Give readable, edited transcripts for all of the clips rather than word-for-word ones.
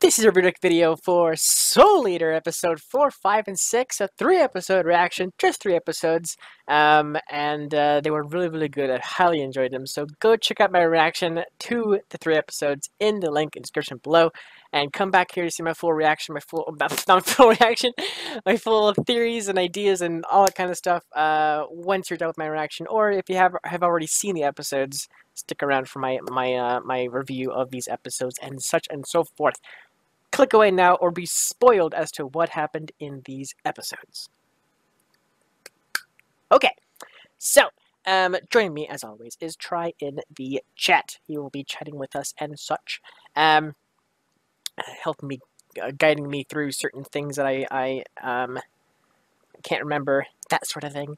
This is a Riddick video for Soul Eater episode 4, 5, and 6, a 3-episode reaction, just 3 episodes, and they were really good. I highly enjoyed them, so go check out my reaction to the 3 episodes in the link in the description below, and come back here to see my full reaction, not full reaction, my full theories and ideas and all that kind of stuff once you're done with my reaction, or if you have already seen the episodes, stick around for my review of these episodes and such and so forth. Click away now or be spoiled as to what happened in these episodes. Okay, so joining me as always is Try in the chat. He will be chatting with us and such, helping me, guiding me through certain things that I can't remember, that sort of thing.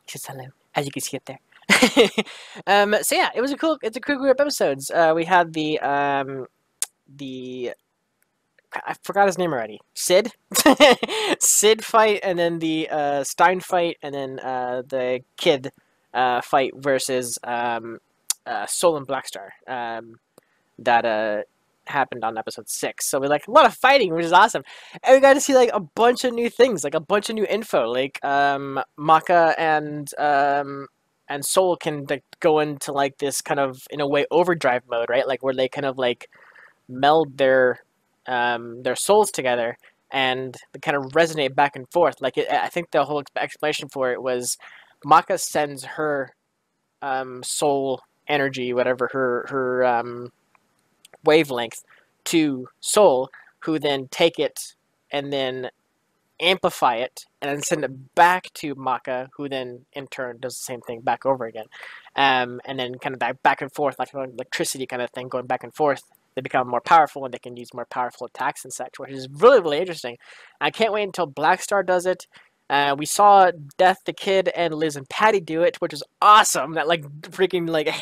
Just hello, as you can see it there. So yeah, it's a cool group of episodes. We had the I forgot his name already. Sid? Sid fight, and then the Stein fight, and then the kid fight versus Soul and Blackstar. That happened on episode 6. So we like a lot of fighting, which is awesome. And we got to see like a bunch of new things, like a bunch of new info. Like Maka and Soul can like go into like this kind of, in a way, overdrive mode, right? Like where they kind of like meld their souls together and they kind of resonate back and forth. Like I think the whole explanation for it was Maka sends her soul energy, whatever her wavelength, to Soul, who then take it and then amplify it and then send it back to Maka, who then in turn does the same thing back over again, and then kind of back and forth, like an electricity kind of thing, going back and forth. They become more powerful and they can use more powerful attacks and such, which is really interesting. I can't wait until Blackstar does it. We saw Death the Kid and Liz and Patty do it, which was awesome. That like freaking like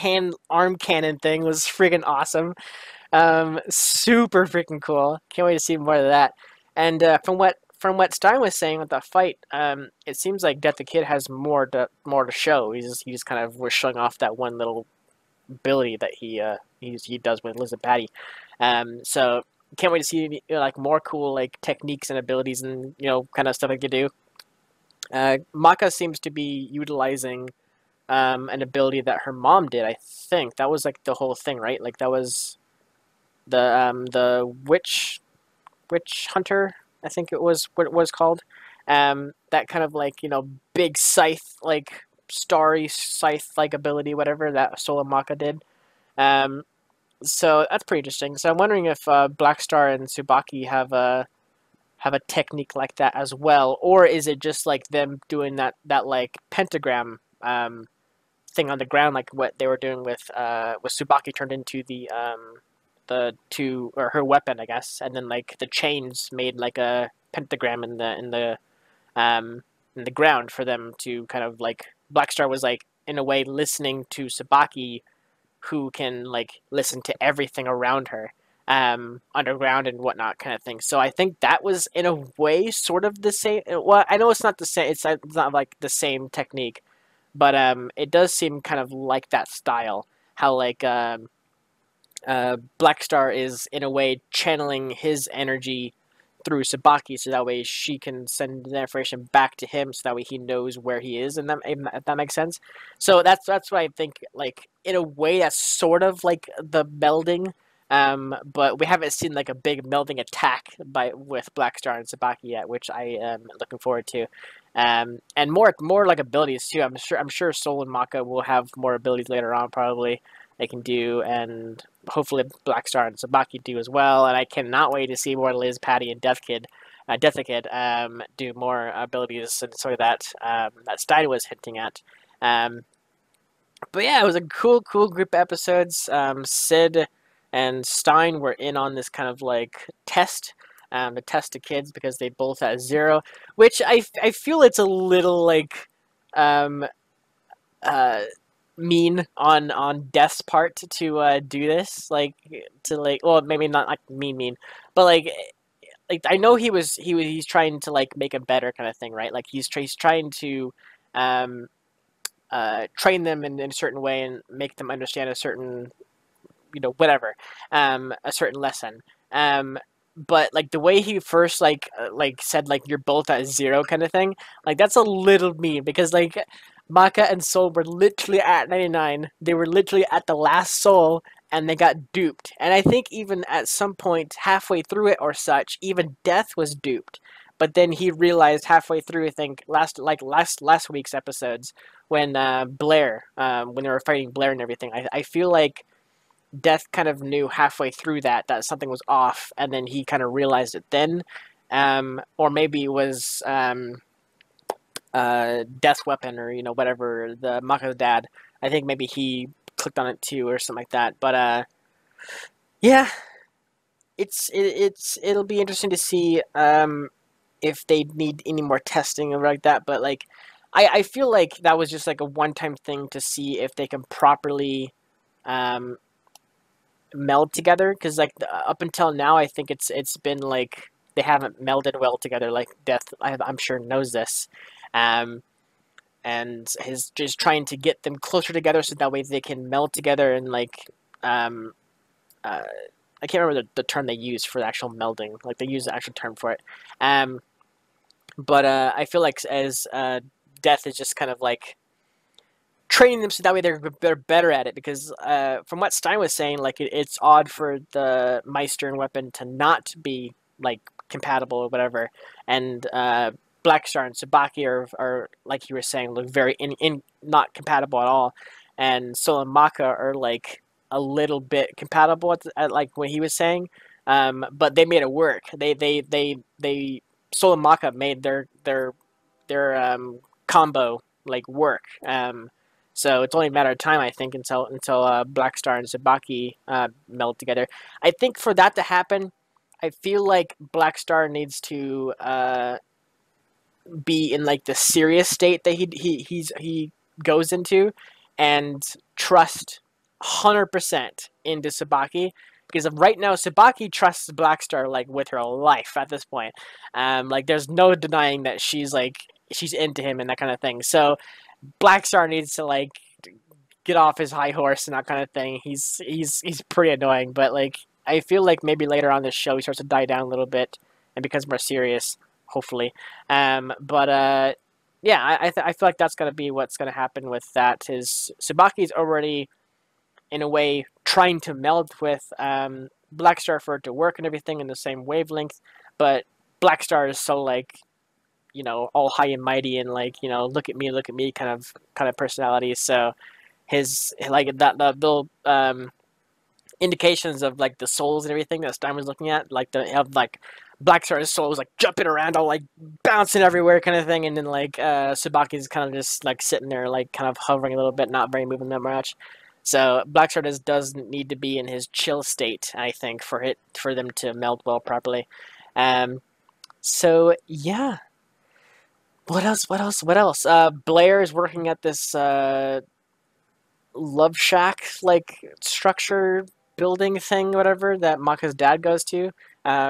arm cannon thing was freaking awesome. Super freaking cool. Can't wait to see more of that. And from what Stein was saying with that fight, it seems like Death the Kid has more to show. He just kind of was showing off that one little ability that he does with Liz and Patty. So can't wait to see like more cool like techniques and abilities and kind of stuff they could do. Maka seems to be utilizing an ability that her mom did. I think that was like the whole thing, right? Like that was the witch hunter, I think it was what it was called. That kind of like big scythe, like starry scythe like ability, whatever that Soul and Maka did. So that's pretty interesting. So I'm wondering if Blackstar and Tsubaki have a technique like that as well, or is it just like them doing that like pentagram thing on the ground, like what they were doing with Tsubaki turned into the two, or her weapon, I guess, and then like the chains made like a pentagram in the ground for them to kind of like. Blackstar was like in a way listening to Tsubaki, who can like listen to everything around her, underground and whatnot, kind of thing. So I think that was in a way sort of the same. Well, I know it's not the same. It's not like the same technique, but it does seem kind of like that style. How like Blackstar is in a way channeling his energy through Tsubaki, so that way she can send the information back to him, so that way he knows where he is, and if that makes sense. So that's what I think. Like in a way, that's sort of like the melding, but we haven't seen like a big melding attack with Blackstar and Tsubaki yet, which I am looking forward to. And more like abilities too. I'm sure Soul and Maka will have more abilities later on, probably they can do, and hopefully Blackstar and Tsubaki do as well. And I cannot wait to see more Liz, Patty, and Death the Kid do more abilities and sort of that Stein was hinting at. But yeah, it was a cool group of episodes. Sid and Stein were in on this kind of like test, to test the kids because they both had 0, which I feel it's a little like mean on Death's part to do this, like well, maybe not like mean, but like I know he's trying to like make him better, kind of thing, right? Like he's trying to train them in a certain way and make them understand a certain whatever, a certain lesson. but like the way he first like said like you're both at zero kind of thing, like that's a little mean because like Maka and Soul were literally at 99. They were literally at the last soul and they got duped. And I think even at some point halfway through it or such, even Death was duped. But then he realized halfway through, I think last week's episodes when Blair, when they were fighting Blair and everything, I feel like Death kind of knew halfway through that something was off, and then he kind of realized it then, or maybe it was Death's weapon or whatever the Maka's dad. I think maybe he clicked on it too or something like that. But yeah, it'll be interesting to see if they need any more testing or like that. But like I feel like that was just like a one-time thing to see if they can properly meld together, because like up until now I think it's been like they haven't melded well together. Like Death, I'm sure knows this, um, and is just trying to get them closer together so that way they can meld together and like um, uh, I can't remember the term they use for the actual melding. Like they use the actual term for it, um, but I feel like as Death is just kind of like training them so that way they're better at it, because from what Stein was saying, like it's odd for the Meister and weapon to not be like compatible or whatever, and Blackstar and Sabaki are like you were saying, look very in not compatible at all, and Sol and Maka are like a little bit compatible at like what he was saying, but they made it work. They Sol and Maka made their combo like work. So it's only a matter of time, I think, until Blackstar and Sabaki meld together. I think for that to happen, I feel like Blackstar needs to be in like the serious state that he goes into, and trust 100% into Sabaki. Because right now, Sabaki trusts Blackstar like with her life at this point. Like there's no denying that she's into him and that kind of thing. So Blackstar needs to like get off his high horse and that kind of thing. He's pretty annoying, but like I feel like maybe later on this show he starts to die down a little bit and becomes more serious, hopefully. But yeah, I feel like that's gonna be what's gonna happen with that. Is Subaki's already in a way trying to meld with Blackstar for it to work and everything in the same wavelength, but Blackstar is so like all high and mighty and like look at me kind of personality. So his like that the little indications of like the souls and everything that Stein was looking at, like the have like Blackstar's soul was like jumping around, all like bouncing everywhere, kind of thing, and then like Subaki's kind of just like sitting there, like kind of hovering a little bit, not very moving that much. So Blackstar doesn't need to be in his chill state, I think, for them to meld well properly. So yeah, what else? What else? What else? Blair is working at this love shack like structure building thing, whatever that Maka's dad goes to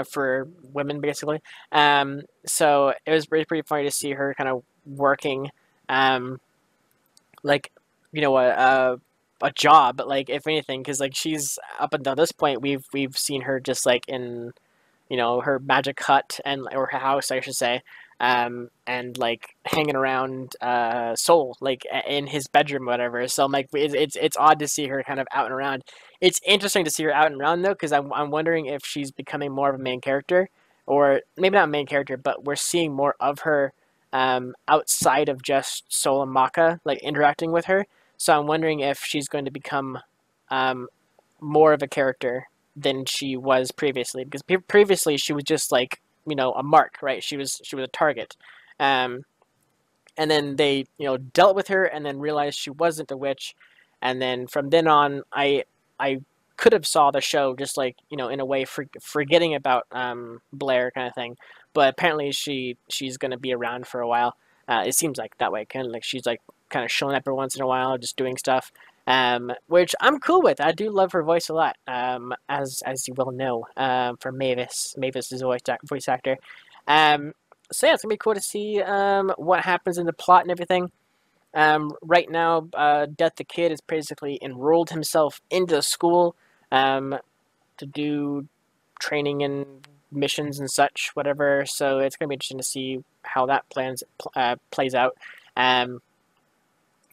for women, basically. So it was pretty funny to see her kind of working, like a job, but like if anything, because like she's up until this point, we've seen her just like in her magic hut or her house, I should say, and like hanging around Soul, like in his bedroom, or whatever. So I'm like, it's odd to see her kind of out and around. It's interesting to see her out and around though, because I'm wondering if she's becoming more of a main character, or maybe not a main character, but we're seeing more of her outside of just Soul and Maka, like interacting with her. So I'm wondering if she's going to become more of a character than she was previously, because previously she was just like a mark, right? She was a target, and then they dealt with her and then realized she wasn't a witch, and then from then on I could have saw the show just like in a way forgetting about Blair kind of thing, but apparently she's going to be around for a while. It seems like that way, kind of like she's like kind of showing up every once in a while, just doing stuff, which I'm cool with. I do love her voice a lot, as you well know, from Mavis. Mavis is a voice actor. So yeah, it's gonna be cool to see what happens in the plot and everything. Right now, Death the Kid has basically enrolled himself into the school to do training in missions and such, whatever. So it's gonna be interesting to see how that plays out, um,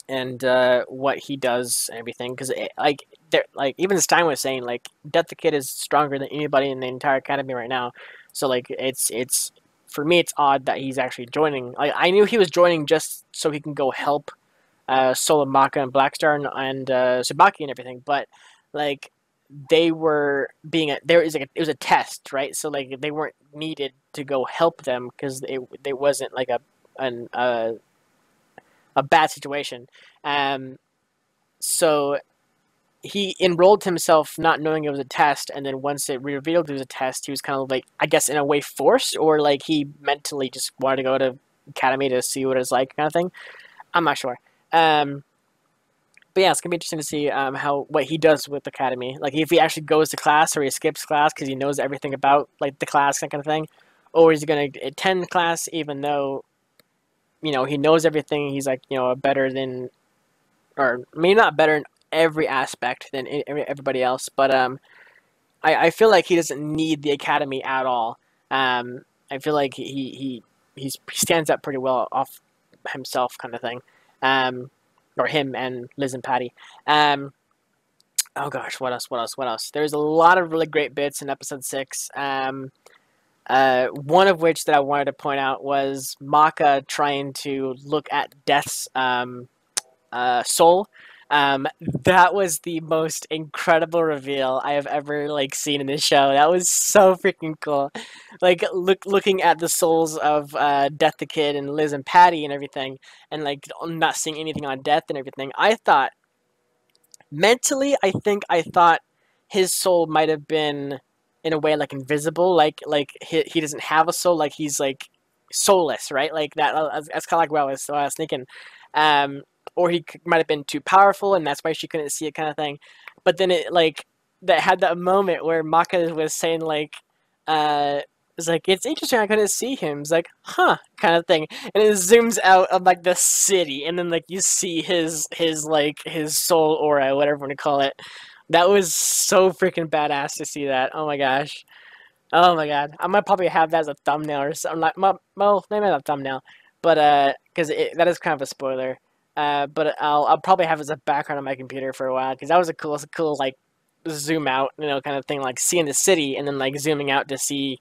and what he does and everything. Because like even Stein was saying, like Death the Kid is stronger than anybody in the entire academy right now. So like it's for me, it's odd that he's actually joining. Like I knew he was joining just so he can go help Sola Maka and Blackstar and Tsubaki and everything, but like they were being it was a test, right? So like they weren't needed to go help them because it wasn't like a bad situation. So he enrolled himself not knowing it was a test, and then once it revealed it was a test, he was kind of like, I guess in a way forced, or like he mentally just wanted to go to academy to see what it's like, kind of thing. I'm not sure. But yeah, it's gonna be interesting to see what he does with academy. Like if he actually goes to class or he skips class because he knows everything about like the class, that kind of thing, or is he gonna attend class even though he knows everything? He's like better than, or maybe not better in every aspect than everybody else, but I feel like he doesn't need the academy at all. I feel like he stands up pretty well off himself, kind of thing. Or him and Liz and Patty. Oh gosh, what else? What else? What else? There's a lot of really great bits in episode 6. One of which that I wanted to point out was Maka trying to look at Death's soul. That was the most incredible reveal I have ever seen in this show. That was so freaking cool. Looking at the souls of Death the Kid and Liz and Patty and everything, and not seeing anything on Death and everything. I thought mentally, I thought his soul might have been in a way invisible, he doesn't have a soul, he's soulless, right? Like that. That's kind of what I was thinking. Or he might have been too powerful, and that's why she couldn't see it, kind of thing. But then that had that moment where Maka was saying it's it's interesting I couldn't see him. It's huh, kind of thing, and it zooms out of the city, and then you see his soul aura, whatever you want to call it. That was so freaking badass to see that. Oh my gosh. Oh my god. I might probably have that as a thumbnail or something. Well, maybe not a thumbnail, but because that is kind of a spoiler. But I'll probably have it as a background on my computer for a while because that was a cool zoom out, kind of thing, seeing the city and then zooming out to see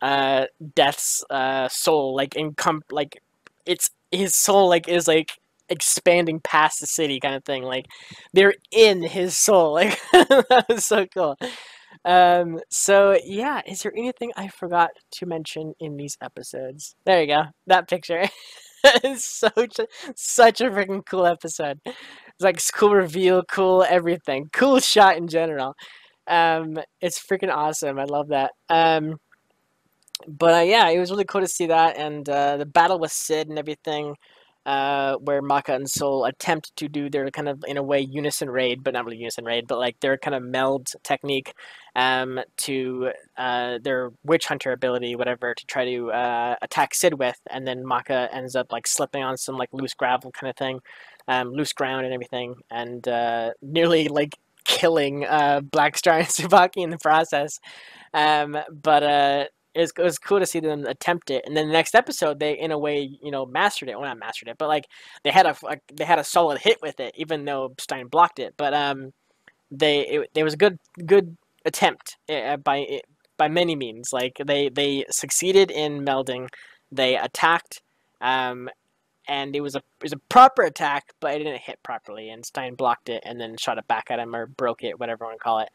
Death's soul it's his soul is expanding past the city, kind of thing. They're in his soul. That was so cool. So yeah, is there anything I forgot to mention in these episodes? There you go, that picture. It's such a freaking cool episode. It's cool reveal, cool everything, cool shot in general. It's freaking awesome. I love that. But yeah, it was really cool to see that, and the battle with Sid and everything, where Maka and Soul attempt to do their kind of, in a way, unison raid, but not really unison raid, but their kind of meld technique to their witch hunter ability, whatever, to try to attack Sid with, and then Maka ends up slipping on some loose gravel kind of thing, loose ground and everything, and nearly killing Blackstar and Tsubaki in the process. But it was cool to see them attempt it, and then the next episode they, in a way, mastered it. Well, not mastered it, but they had a solid hit with it, even though Stein blocked it. But there was a good attempt by many means. They succeeded in melding, they attacked, and it was a proper attack, but it didn't hit properly, and Stein blocked it and then shot it back at him, or broke it, whatever you want to call it.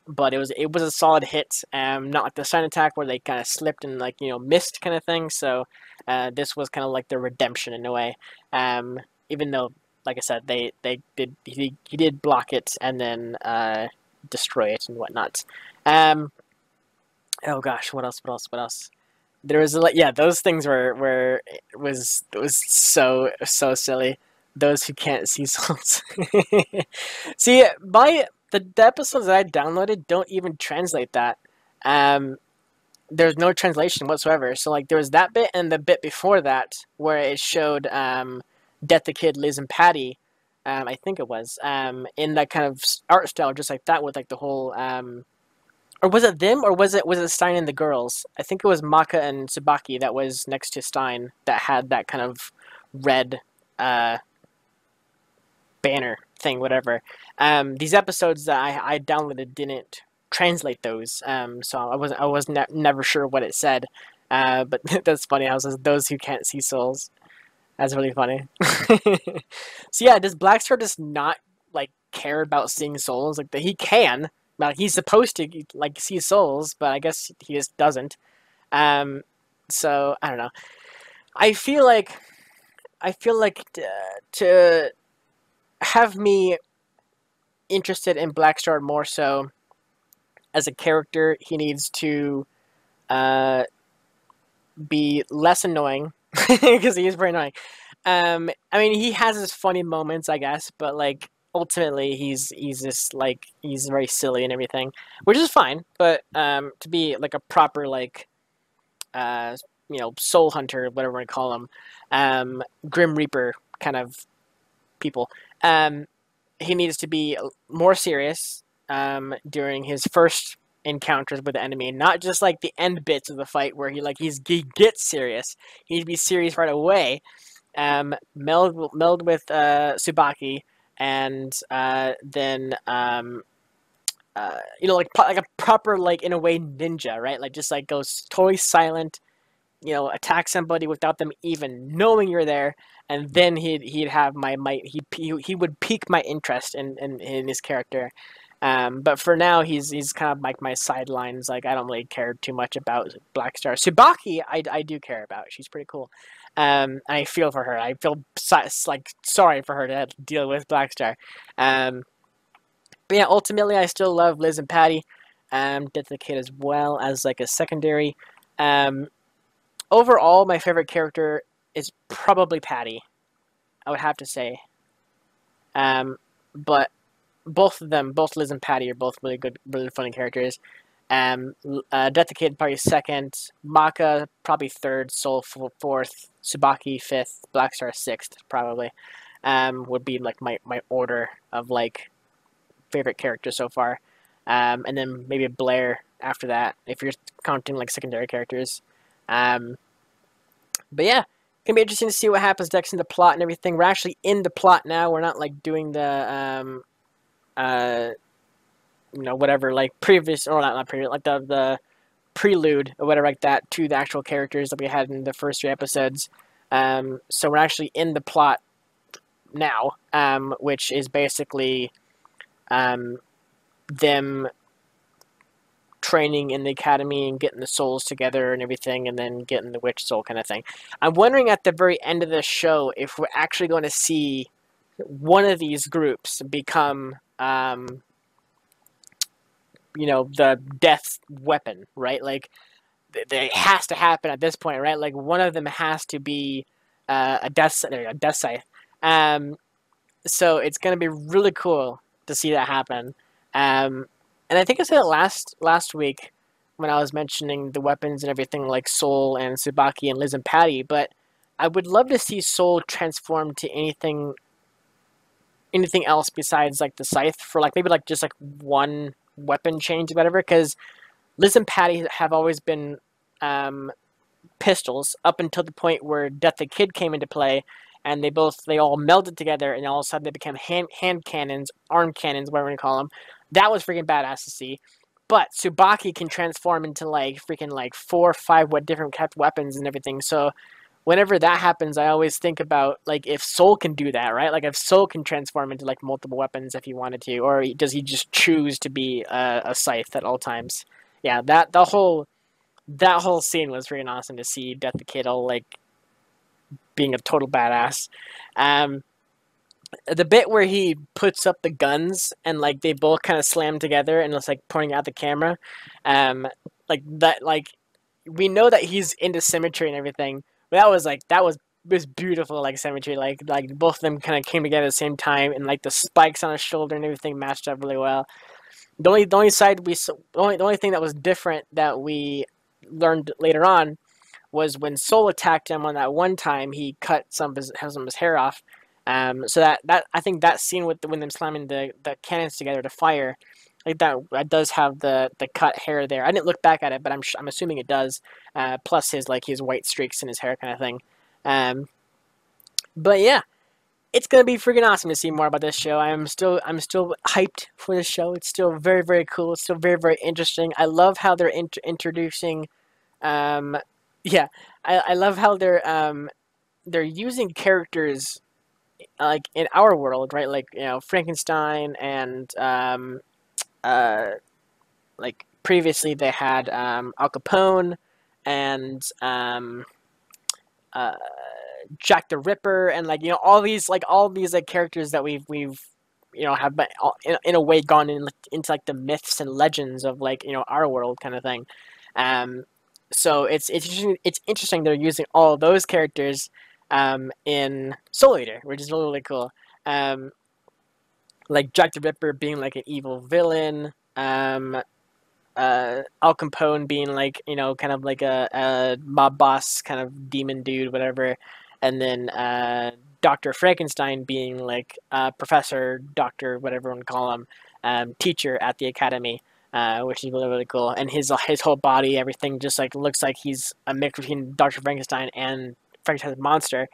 But it was a solid hit, not like the Stein attack where they kind of slipped and missed, kind of thing. So this was kind of the redemption in a way. Even though, like I said, he did block it and then destroy it and whatnot. Oh gosh, what else? There was those things it was so silly. Those who can't see souls. See, the episodes that I downloaded don't even translate that. There's no translation whatsoever. So there was that bit and the bit before that where it showed Death the Kid, Liz, and Patty. I think it was in that kind of art style, just like that, with the whole Or was it them, or was it Stein and the girls? I think it was Maka and Tsubaki that was next to Stein that had that kind of red uh, banner thing, whatever. These episodes that I downloaded didn't translate those, so I was never sure what it said. But that's funny. How it says those who can't see souls. That's really funny. So yeah, does Blackstar just not like care about seeing souls? Like he can, like he's supposed to like see souls, but I guess he just doesn't. Um, so I don't know. I feel like to have me interested in Blackstar more so as a character, he needs to uh, be less annoying because he is very annoying. I mean, he has his funny moments, I guess, but like ultimately, he's just like he's very silly and everything, which is fine. But to be like a proper like uh, soul hunter, whatever we call him, Grim Reaper kind of people, um, he needs to be more serious during his first encounters with the enemy, not just like the end bits of the fight where he gets serious. He needs to be serious right away. Meld with Tsubaki, and then like a proper like in a way ninja, right? Like just like goes totally silent, attack somebody without them even knowing you're there, and then he'd have my might. He would pique my interest in his character. But for now, he's kind of like my sidelines. Like I don't really care too much about Blackstar. Tsubaki, I do care about. She's pretty cool. I feel for her. I feel like sorry for her to deal with Blackstar. But yeah, ultimately, I still love Liz and Patty. Death the Kid as well as like a secondary. Um, Overall, my favorite character is probably Patty. I would have to say. But both of them, both Liz and Patty, are both really good, really funny characters. Death the Kid probably second, Maka probably third, Soul fourth, Tsubaki fifth, Blackstar sixth probably. Would be like my order of like favorite characters so far. And then maybe Blair after that if you're counting like secondary characters. But yeah, gonna be interesting to see what happens next in the plot and everything. We're actually in the plot now. We're not like doing the whatever like previous or not previous like the prelude or whatever like that to the actual characters that we had in the first three episodes. So we're actually in the plot now, which is basically them training in the academy and getting the souls together and everything, and then getting the witch soul kind of thing. I'm wondering at the very end of the show if we're actually going to see one of these groups become the death weapon, right? Like it has to happen at this point, right? Like one of them has to be a death scythe. So it's going to be really cool to see that happen. And I think I said it last week when I was mentioning the weapons and everything like Soul and Tsubaki and Liz and Patty, but I would love to see Soul transform to anything else besides like the scythe for like maybe like just like one weapon change or whatever, because Liz and Patty have always been pistols up until the point where Death the Kid came into play, and they all melded together, and all of a sudden they became hand cannons, arm cannons, whatever you call them. That was freaking badass to see. But Tsubaki can transform into like freaking like 4 or 5 different kept weapons and everything. So whenever that happens, I always think about like if Soul can do that, right? Like if Soul can transform into like multiple weapons if he wanted to, or does he just choose to be a scythe at all times? Yeah, that whole scene was freaking awesome to see Death the Kid all like being a total badass. The bit where he puts up the guns and like they both kind of slam together and it's like pointing out the camera, like that, like we know that he's into symmetry and everything, but that was beautiful, like symmetry, like both of them kind of came together at the same time, and like the spikes on his shoulder and everything matched up really well. The only thing that was different that we learned later on was when Soul attacked him on that one time, he cut some of his hair off. So that I think that scene with when them slamming the cannons together to fire Like that does have the cut hair there. I didn't look back at it, but I'm assuming it does. Plus his white streaks in his hair kind of thing. Um, but yeah, it's gonna be freaking awesome to see more about this show. I'm still hyped for this show. It's still very cool. It's still very interesting. I love how they're introducing. Um, yeah, I love how they're using characters like in our world, right? Like Frankenstein and uh, like previously they had Al Capone and uh, Jack the Ripper and like all these like characters that we've have been, in a way gone into like the myths and legends of like our world kind of thing. Um, so it's interesting they're using all those characters in Soul Eater, which is really cool. Um, like Jack the Ripper being like an evil villain. Al Capone being like kind of like a mob boss kind of demon dude, whatever, and then Doctor Frankenstein being like professor, doctor, whatever you want to call him, teacher at the academy, which is really cool. And his whole body, everything just like looks like he's a mix between Doctor Frankenstein and Frankenstein's monster,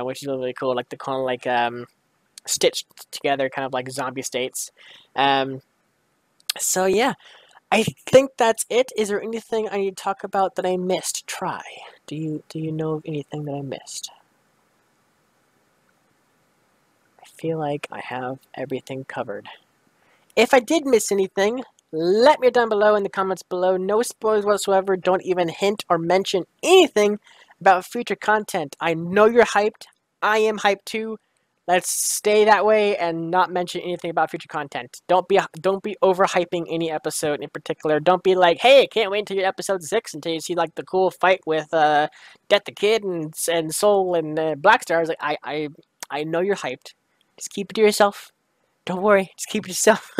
which is really cool. Like the kind of like stitched together, kind of like zombie states. Um, so yeah. I think that's it. Is there anything I need to talk about that I missed? Try. Do you know of anything that I missed? I feel like I have everything covered. If I did miss anything, let me know down below in the comments below. No spoilers whatsoever. Don't even hint or mention anything about future content. I know you're hyped. I am hyped too. Let's stay that way and not mention anything about future content. Don't be overhyping any episode in particular. Don't be like, hey, can't wait until your episode 6 until you see like the cool fight with Death the Kid and Soul and Black Stars. Like I know you're hyped. Just keep it to yourself. Don't worry, just keep it to yourself.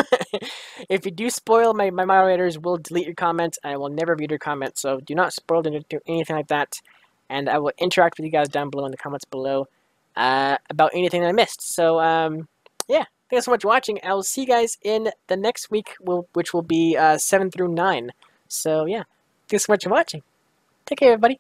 If you do spoil, my moderators will delete your comments, and I will never read your comments. So do not spoil, don't do anything like that. And I will interact with you guys down below in the comments below about anything that I missed. So yeah, thanks so much for watching. I will see you guys in the next week, which will be 7 through 9. So yeah, thanks so much for watching. Take care, everybody.